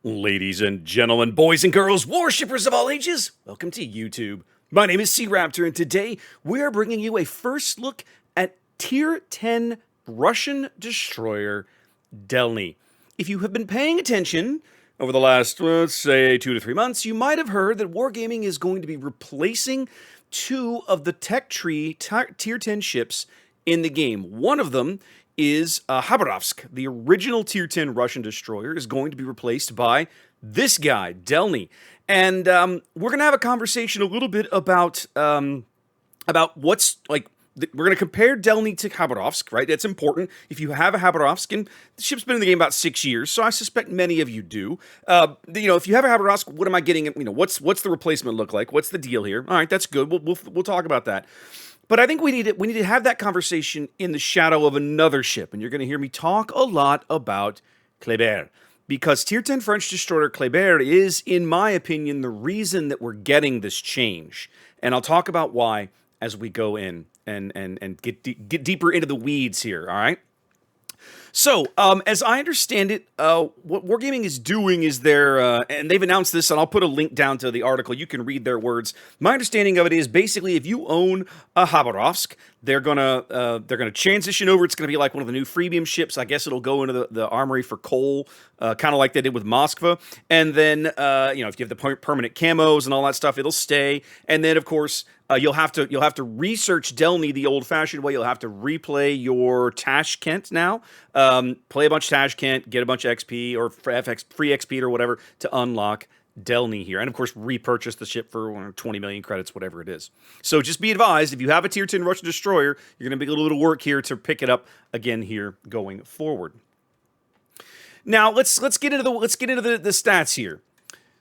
Ladies and gentlemen, boys and girls, warshippers of all ages, welcome to YouTube. My name is SeaRaptor, and today we are bringing you a first look at Tier 10 Russian destroyer Delny. If you have been paying attention over the last, let's say, 2 to 3 months, you might have heard that Wargaming is going to be replacing 2 of the tech tree Tier 10 ships in the game. One of them is Khabarovsk, the original Tier 10 Russian destroyer, is going to be replaced by this guy, Delny. And we're going to have a conversation a little bit about what's, like, we're going to compare Delny to Khabarovsk, right? That's important. If you have a Khabarovsk, and the ship's been in the game about 6 years, so I suspect many of you do. If you have a Khabarovsk, what am I getting? What's the replacement look like? What's the deal here? All right, that's good. We'll talk about that. But I think we need to have that conversation in the shadow of another ship, and you're going to hear me talk a lot about Khaba, because Tier 10 French destroyer Khaba is, in my opinion, the reason that we're getting this change, and I'll talk about why as we go in and get deeper into the weeds here. All right. So, as I understand it, what Wargaming is doing is and they've announced this, and I'll put a link down to the article. You can read their words. My understanding of it is basically if you own a Khabarovsk, they're gonna transition over. It's gonna be like one of the new freemium ships. I guess it'll go into the armory for coal, kind of like they did with Moskva. And then, if you have the permanent camos and all that stuff, it'll stay. And then, of course, you'll have to research Delny the old-fashioned way. You'll have to replay your Tashkent now. Play a bunch of Tashkent, get a bunch of XP or free XP or whatever to unlock Delny here. And of course, repurchase the ship for 20 million credits, whatever it is. So just be advised, if you have a Tier 10 Russian destroyer, you're going to make a little bit of work here to pick it up again here going forward. Now, let's get into the stats here.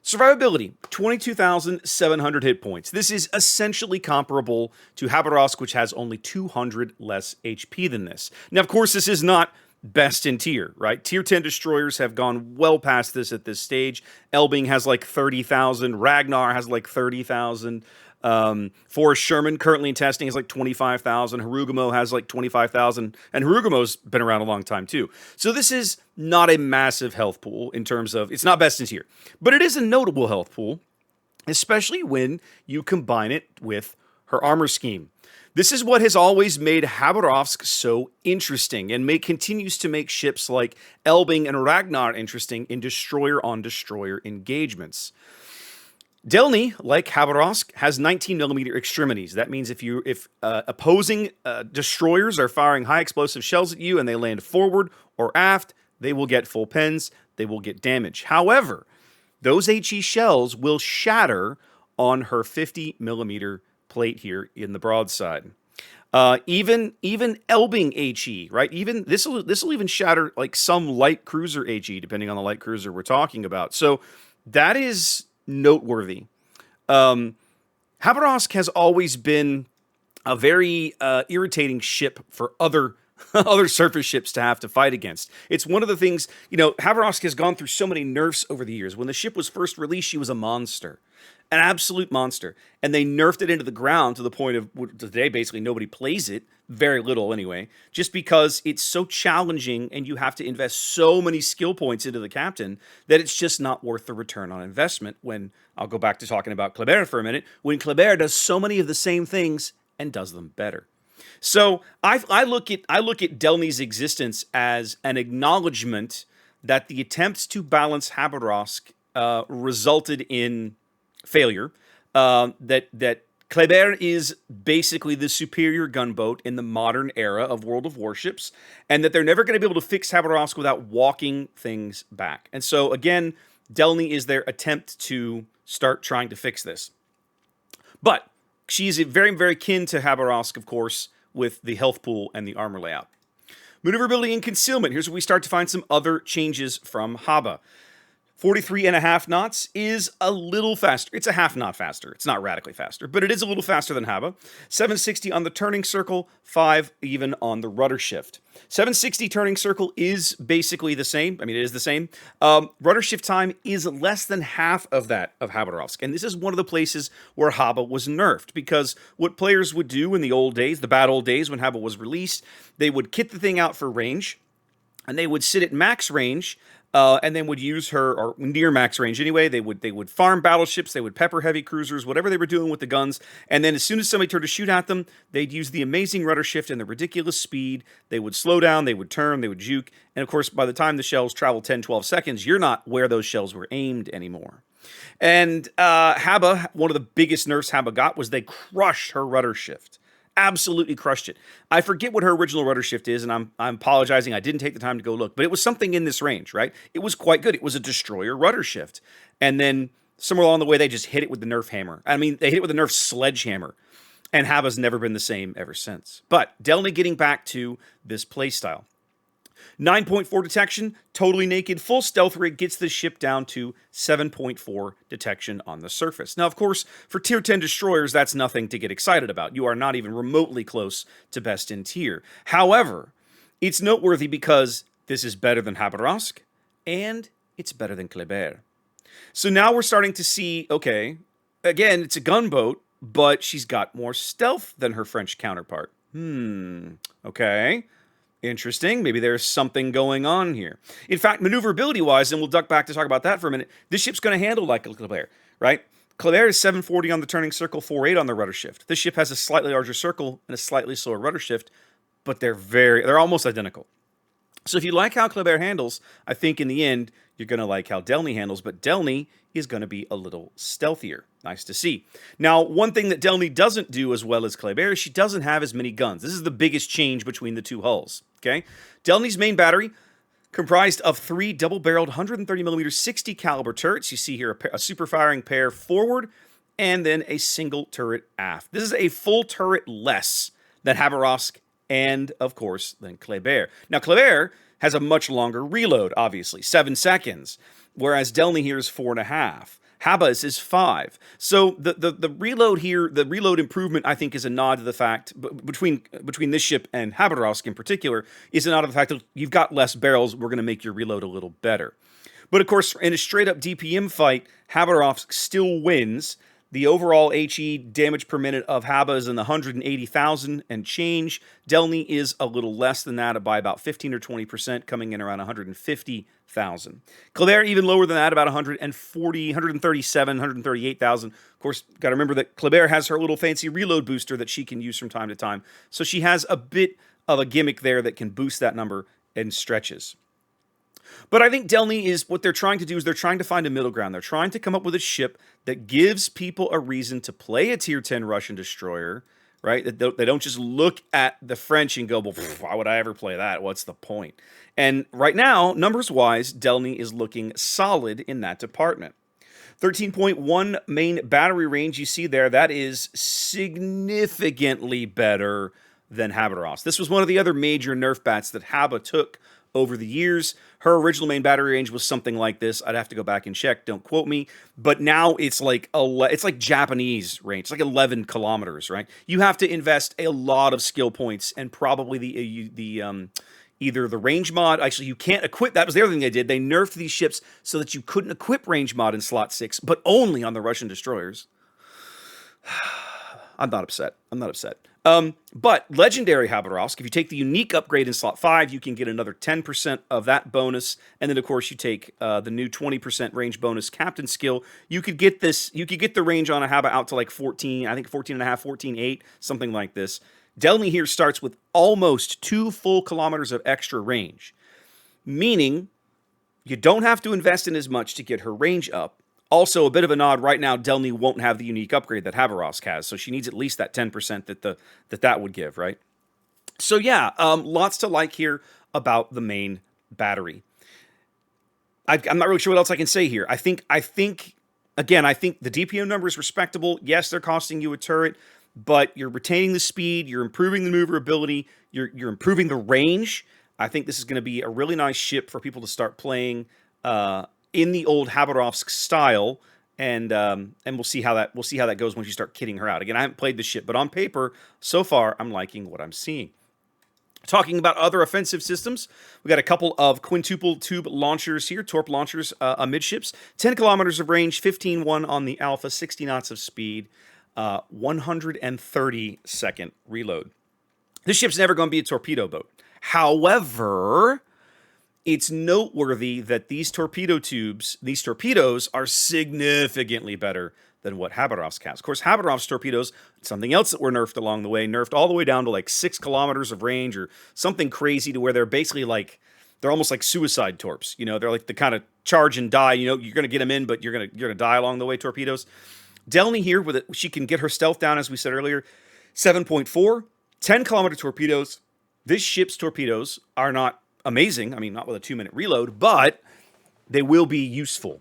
Survivability, 22,700 hit points. This is essentially comparable to Khabarovsk, which has only 200 less HP than this. Now, of course, this is not best in tier, right? Tier 10 destroyers have gone well past this at this stage. Elbing has like 30,000. Ragnar has like 30,000. Forrest Sherman, currently in testing, is like 25,000. Harugamo has like 25,000. And Harugamo's been around a long time too. So this is not a massive health pool in terms of, it's not best in tier. But it is a notable health pool, especially when you combine it with her armor scheme. This is what has always made Khabarovsk so interesting and continues to make ships like Elbing and Ragnar interesting in destroyer-on-destroyer engagements. Delny, like Khabarovsk, has 19mm extremities. That means if opposing destroyers are firing high explosive shells at you and they land forward or aft, they will get full pens, they will get damage. However, those HE shells will shatter on her 50mm plate here in the broadside. Even Elbing HE, right? Even this will even shatter like some light cruiser HE, depending on the light cruiser we're talking about. So that is noteworthy. Khabarovsk has always been a very irritating ship for other surface ships to have to fight against. It's one of the things, Khabarovsk has gone through so many nerfs over the years. When the ship was first released, she was a monster. An absolute monster. And they nerfed it into the ground to the point of today, basically nobody plays it, very little anyway, just because it's so challenging and you have to invest so many skill points into the captain that it's just not worth the return on investment. When I'll go back to talking about Khaba for a minute, when Khaba does so many of the same things and does them better. So I look at Delny's existence as an acknowledgement that the attempts to balance Khabarovsk resulted in failure, that Khaba is basically the superior gunboat in the modern era of World of Warships, and that they're never going to be able to fix Khabarovsk without walking things back. And so, again, Delny is their attempt to start trying to fix this. But she's very, very kin to Khabarovsk, of course, with the health pool and the armor layout. Maneuverability and concealment. Here's where we start to find some other changes from Khaba. 43.5 knots is a little faster. It's a half knot faster. It's not radically faster, but it is a little faster than Khaba. 760 on the turning circle, 5 even on the rudder shift. 760 turning circle is basically the same. I mean, it is the same. Rudder shift time is less than half of that of Khabarovsk. And this is one of the places where Khaba was nerfed, because what players would do in the old days, the bad old days when Khaba was released, they would kit the thing out for range, and they would sit at max range and then would use her, or near max range anyway. They would farm battleships, they would pepper heavy cruisers, whatever they were doing with the guns. And then as soon as somebody turned to shoot at them, they'd use the amazing rudder shift and the ridiculous speed. They would slow down, they would turn, they would juke. And of course, by the time the shells travel 10, 12 seconds, you're not where those shells were aimed anymore. And Khaba, one of the biggest nerfs Khaba got was they crushed her rudder shift. Absolutely crushed it. I forget what her original rudder shift is, and I'm apologizing. I didn't take the time to go look, but it was something in this range, right? It was quite good. It was a destroyer rudder shift. And then somewhere along the way, they just hit it with the Nerf hammer. I mean, they hit it with the Nerf sledgehammer. And Khaba's never been the same ever since. But Delny getting back to this playstyle. 9.4 detection, totally naked, full stealth rig gets this ship down to 7.4 detection on the surface. Now, of course, for tier 10 destroyers, that's nothing to get excited about. You are not even remotely close to best in tier. However, it's noteworthy because this is better than Khabarovsk, and it's better than Khaba. So now we're starting to see, okay, again, it's a gunboat, but she's got more stealth than her French counterpart. Okay. Interesting. Maybe there's something going on here. In fact, maneuverability-wise, and we'll duck back to talk about that for a minute, this ship's going to handle like a Khaba, right? Khaba is 740 on the turning circle, 48 on the rudder shift. This ship has a slightly larger circle and a slightly slower rudder shift, but they're almost identical. So if you like how Khaba handles, I think in the end, you're going to like how Delny handles, but Delny is going to be a little stealthier. Nice to see. Now, one thing that Delny doesn't do as well as Khaba is she doesn't have as many guns. This is the biggest change between the two hulls, okay? Delny's main battery comprised of 3 double-barreled 130mm 60 caliber turrets. You see here a super firing pair forward and then a single turret aft. This is a full turret less than Khabarovsk and, of course, than Khaba. Now, Khaba has a much longer reload, obviously, 7 seconds, whereas Delny here is 4.5. Khaba's is 5. So the reload here, the reload improvement, I think, is a nod to the fact, between this ship and Khabarovsk in particular, is a nod to the fact that you've got less barrels, we're going to make your reload a little better. But of course, in a straight-up DPM fight, Khabarovsk still wins. The overall HE damage per minute of Khaba is in the 180,000 and change. Delny is a little less than that, by about 15 or 20%, coming in around 150,000. Khaba even lower than that, about 140, 137, 138,000. Of course, got to remember that Khaba has her little fancy reload booster that she can use from time to time. So she has a bit of a gimmick there that can boost that number in stretches. But I think Delny is, what they're trying to do is they're trying to find a middle ground. They're trying to come up with a ship that gives people a reason to play a tier 10 Russian destroyer, right? They don't just look at the French and go, well, why would I ever play that? What's the point? And right now, numbers-wise, Delny is looking solid in that department. 13.1 main battery range you see there, that is significantly better than Khabarovsk. This was one of the other major nerf bats that Khaba took over the years. Her original main battery range was something like this. I'd have to go back and check. Don't quote me. But now it's like Japanese range. It's like 11 kilometers, right? You have to invest a lot of skill points and probably either the range mod. Actually, you can't equip. That was the other thing they did. They nerfed these ships so that you couldn't equip range mod in slot 6, but only on the Russian destroyers. I'm not upset. But legendary Khabarovsk, if you take the unique upgrade in slot 5, you can get another 10% of that bonus. And then, of course, you take the new 20% range bonus captain skill. You could get the range on a Khaba out to like 14, I think 14 and a half, 14.8, something like this. Delny here starts with almost 2 full kilometers of extra range, meaning you don't have to invest in as much to get her range up. Also, a bit of a nod, right now, Delny won't have the unique upgrade that Khabarovsk has, so she needs at least that 10% that would give, right? So yeah, lots to like here about the main battery. I'm not really sure what else I can say here. I think the DPM number is respectable. Yes, they're costing you a turret, but you're retaining the speed, you're improving the maneuverability, you're improving the range. I think this is going to be a really nice ship for people to start playing in the old Khabarovsk style, and we'll see how that goes once you start kitting her out. Again, I haven't played this ship, but on paper, so far, I'm liking what I'm seeing. Talking about other offensive systems, we got a couple of quintuple tube launchers here, torp launchers amidships, 10 kilometers of range, 15.1 on the Alpha, 60 knots of speed, 130-second reload. This ship's never going to be a torpedo boat. However, it's noteworthy that these torpedo tubes, these torpedoes, are significantly better than what Khabarovsk has. Of course, Khabarovsk's torpedoes, something else that were nerfed along the way, nerfed all the way down to like 6 kilometers of range or something crazy to where they're basically like, they're almost like suicide torps. You know, they're like the kind of charge and die. You know, you're going to get them in, but you're gonna die along the way. Torpedoes. Delny here with it, she can get her stealth down, as we said earlier. 7.4, 10-kilometer torpedoes. This ship's torpedoes are not amazing. I mean, not with a 2-minute reload, but they will be useful.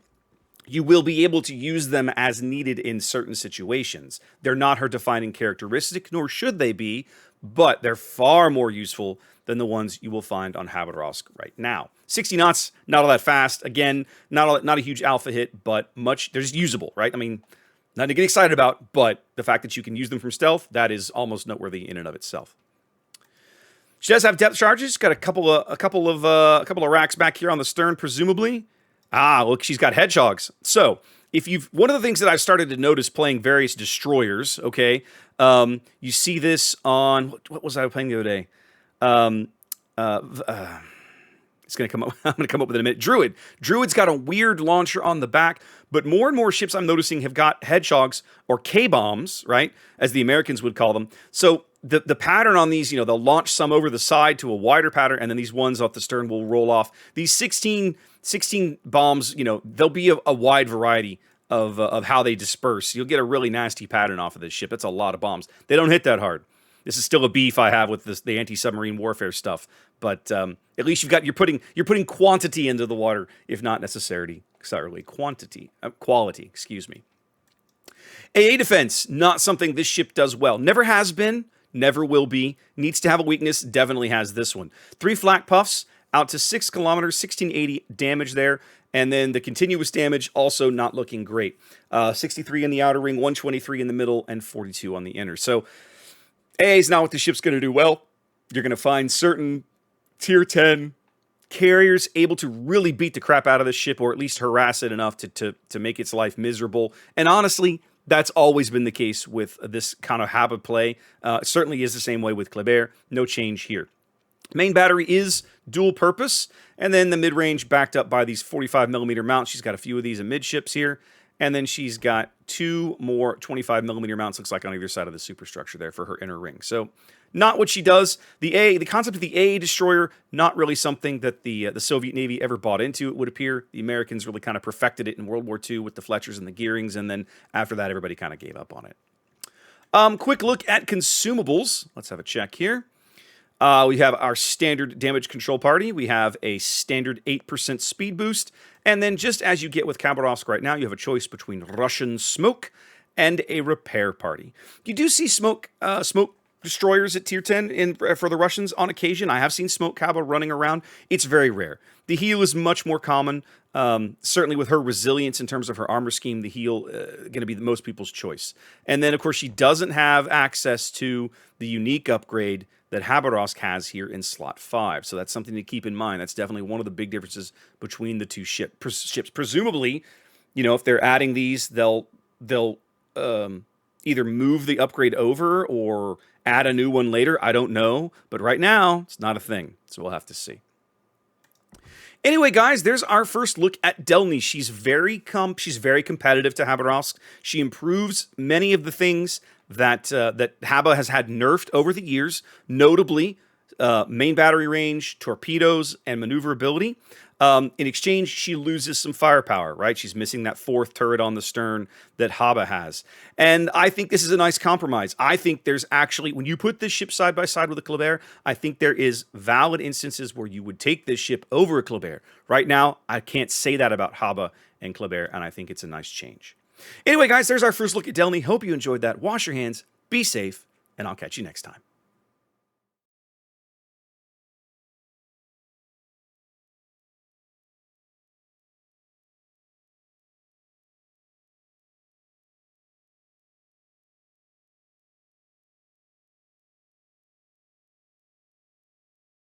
You will be able to use them as needed in certain situations. They're not her defining characteristic, nor should they be, but they're far more useful than the ones you will find on Khabarovsk right now. 60 knots, not all that fast. Again, not a huge alpha hit, but they're just usable, right? I mean, nothing to get excited about, but the fact that you can use them from stealth, that is almost noteworthy in and of itself. She does have depth charges. Got a couple of racks back here on the stern, presumably. Ah, look, she's got hedgehogs. So, one of the things that I've started to notice playing various destroyers, okay, you see this on, what was I playing the other day? It's going to come up, I'm going to come up with it in a minute. Druid's got a weird launcher on the back, but more and more ships I'm noticing have got hedgehogs or K-bombs, right, as the Americans would call them. So, the pattern on these, they'll launch some over the side to a wider pattern, and then these ones off the stern will roll off. These 16 bombs, there'll be a wide variety of how they disperse. You'll get a really nasty pattern off of this ship. That's a lot of bombs. They don't hit that hard. This is still a beef I have with the anti-submarine warfare stuff. But at least you're putting quantity into the water, if not necessarily quality. Excuse me. AA defense, not something this ship does well. Never has been. Never will be. Needs to have a weakness. Definitely has this one. 3 flak puffs out to 6 kilometers, 1680 damage there. And then the continuous damage also not looking great. 63 in the outer ring, 123 in the middle, and 42 on the inner. So AA is not what the ship's going to do well. You're going to find certain tier 10 carriers able to really beat the crap out of this ship, or at least harass it enough to make its life miserable. And honestly, that's always been the case with this kind of Khaba play. Certainly is the same way with Khaba. No change here. Main battery is dual purpose, and then the mid-range backed up by these 45mm mounts. She's got a few of these amidships here, and then she's got 2 more 25mm mounts, looks like on either side of the superstructure there for her inner ring. So not what she does. The concept of the AA destroyer, not really something that the Soviet Navy ever bought into, it would appear. The Americans really kind of perfected it in World War II with the Fletchers and the Gearings, and then after that, everybody kind of gave up on it. Quick look at consumables. Let's have a check here. We have our standard damage control party. We have a standard 8% speed boost. And then just as you get with Khabarovsk right now, you have a choice between Russian smoke and a repair party. You do see smoke destroyers at tier 10 for the Russians on occasion. I have seen smoke Khaba running around. It's very rare. The heal is much more common. Certainly with her resilience in terms of her armor scheme, the heal going to be most people's choice. And then, of course, she doesn't have access to the unique upgrade that Khabarovsk has here in slot 5. So that's something to keep in mind. That's definitely one of the big differences between the two ships. Presumably, if they're adding these, they'll either move the upgrade over or add a new one later. I don't know. But right now, it's not a thing. So we'll have to see. Anyway, guys, there's our first look at Delny. She's very competitive to Khabarovsk. She improves many of the things that Khaba has had nerfed over the years, notably main battery range, torpedoes, and maneuverability. In exchange, she loses some firepower, right? She's missing that 4th turret on the stern that Khaba has. And I think this is a nice compromise. I think there's actually, when you put this ship side by side with a Khaba, I think there is valid instances where you would take this ship over a Khaba. Right now, I can't say that about Khaba and Khaba, and I think it's a nice change. Anyway, guys, there's our first look at Delny. Hope you enjoyed that. Wash your hands, be safe, and I'll catch you next time.